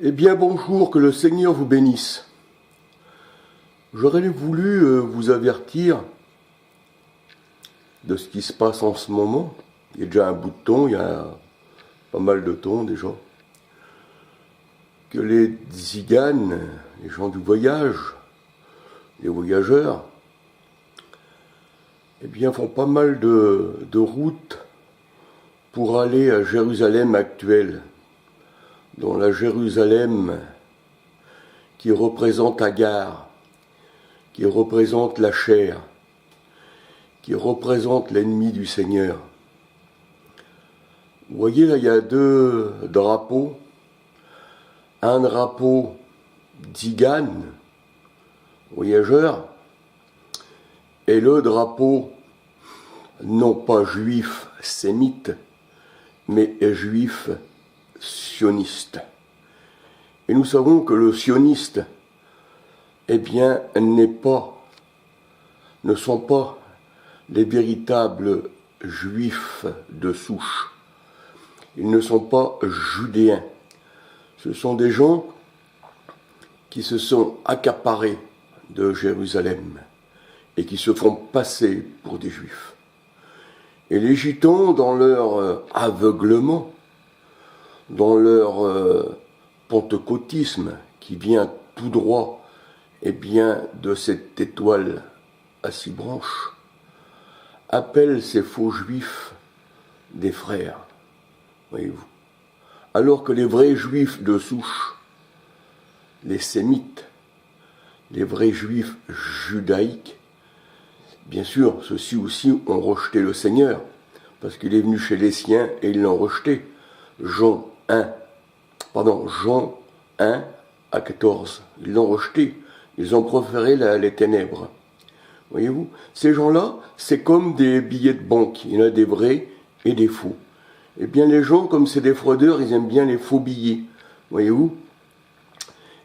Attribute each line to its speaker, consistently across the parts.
Speaker 1: Eh bien bonjour, que le Seigneur vous bénisse. J'aurais voulu vous avertir de ce qui se passe en ce moment. Il y a déjà un bout de temps, il y a pas mal de temps déjà. Que les tziganes, les gens du voyage, les voyageurs, eh bien font pas mal de routes pour aller à Jérusalem actuelle. Dans la Jérusalem qui représente Agar, qui représente la chair, qui représente l'ennemi du Seigneur. Vous voyez là, il y a deux drapeaux. Un drapeau tzigane, voyageur, et le drapeau non pas juif sémite, mais juif sioniste. Et nous savons que le sioniste, eh bien, ne sont pas les véritables juifs de souche. Ils ne sont pas judéens. Ce sont des gens qui se sont accaparés de Jérusalem et qui se font passer pour des juifs. Et les gitans, dans leur aveuglement, dans leur pentecôtisme qui vient tout droit de cette étoile à 6 branches, appellent ces faux juifs des frères, voyez-vous. Alors que les vrais juifs de souche, les sémites, les vrais juifs judaïques, bien sûr, ceux-ci aussi ont rejeté le Seigneur, parce qu'il est venu chez les siens et ils l'ont rejeté. Jean 1 à 14, ils l'ont rejeté, ils ont préféré les ténèbres. Voyez-vous, ces gens-là, c'est comme des billets de banque, il y en a des vrais et des faux. Eh bien les gens, comme c'est des fraudeurs, ils aiment bien les faux billets, voyez-vous.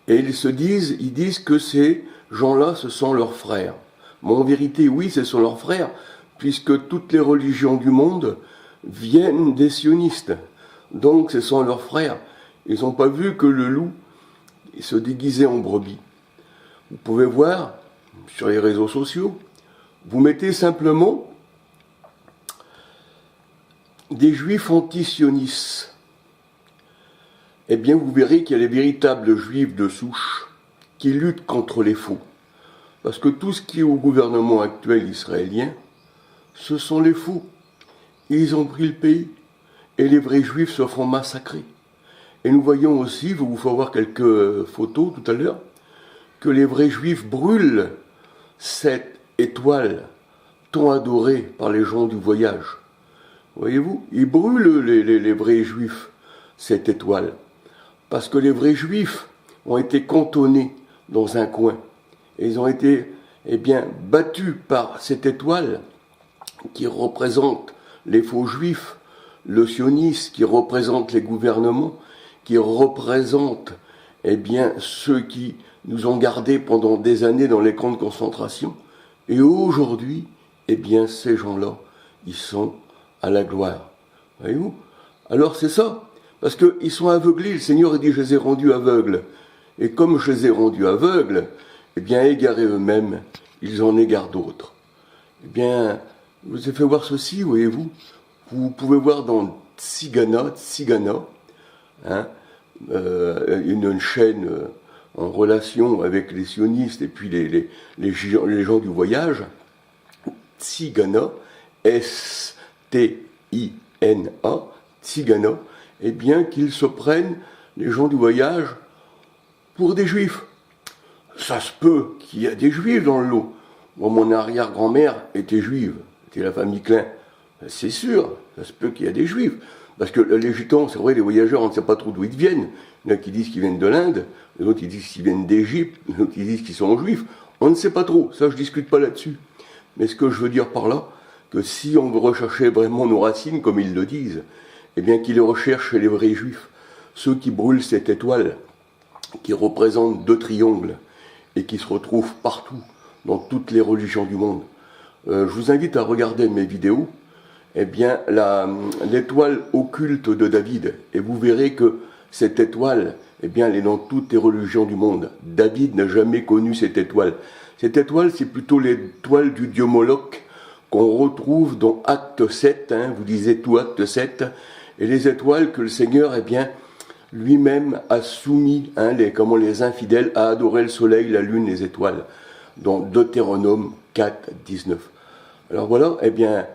Speaker 1: Et ils disent que ces gens-là, ce sont leurs frères. Mais en vérité, oui, ce sont leurs frères, puisque toutes les religions du monde viennent des sionistes. Donc ce sont leurs frères. Ils n'ont pas vu que le loup se déguisait en brebis. Vous pouvez voir sur les réseaux sociaux, vous mettez simplement des juifs anti-sionistes. Eh bien vous verrez qu'il y a les véritables juifs de souche qui luttent contre les faux. Parce que tout ce qui est au gouvernement actuel israélien, ce sont les faux. Ils ont pris le pays. Et les vrais juifs se font massacrer. Et nous voyons aussi, je vais vous faire voir quelques photos tout à l'heure, que les vrais juifs brûlent cette étoile tant adorée par les gens du voyage. Voyez-vous, ils brûlent les vrais juifs, cette étoile. Parce que les vrais juifs ont été cantonnés dans un coin. Et ils ont été, battus par cette étoile qui représente les faux juifs, le sionisme qui représente les gouvernements, qui représente ceux qui nous ont gardés pendant des années dans les camps de concentration. Et aujourd'hui, ces gens-là, ils sont à la gloire. Voyez-vous? Alors c'est ça, parce qu'ils sont aveuglés. Le Seigneur a dit, je les ai rendus aveugles. Et comme je les ai rendus aveugles, égarés eux-mêmes, ils en égarent d'autres. Je vous ai fait voir ceci, voyez-vous. Vous pouvez voir dans Tzigana, une chaîne en relation avec les sionistes et puis les gens du voyage. Tzigana, S-T-I-N-A, Tzigana, qu'ils se prennent, les gens du voyage, pour des juifs. Ça se peut qu'il y a des juifs dans le lot. Moi, mon arrière-grand-mère était juive, c'était la famille Klein. C'est sûr, ça se peut qu'il y a des juifs. Parce que les gitans, c'est vrai, les voyageurs, on ne sait pas trop d'où ils viennent. Il y en a qui disent qu'ils viennent de l'Inde, les autres ils disent qu'ils viennent d'Égypte, les autres ils disent qu'ils sont juifs. On ne sait pas trop, ça je discute pas là-dessus. Mais ce que je veux dire par là, que si on veut rechercher vraiment nos racines, comme ils le disent, qu'ils les recherchent chez les vrais juifs. Ceux qui brûlent cette étoile, qui représente 2 triangles, et qui se retrouvent partout, dans toutes les religions du monde. Je vous invite à regarder mes vidéos, l'étoile occulte de David. Et vous verrez que cette étoile eh bien, elle est dans toutes les religions du monde. David n'a jamais connu cette étoile. Cette étoile, c'est plutôt l'étoile du dieu Moloch qu'on retrouve dans Acte 7, vous lisez tout Acte 7, et les étoiles que le Seigneur, eh bien, lui-même a soumis, comment les infidèles, à adorer le soleil, la lune, les étoiles, dans Deutéronome 4, 19. Alors voilà, eh bien,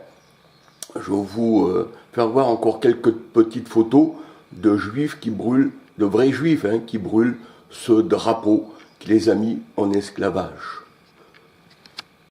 Speaker 1: je vais vous faire voir encore quelques petites photos de juifs qui brûlent, de vrais juifs qui brûlent ce drapeau qui les a mis en esclavage.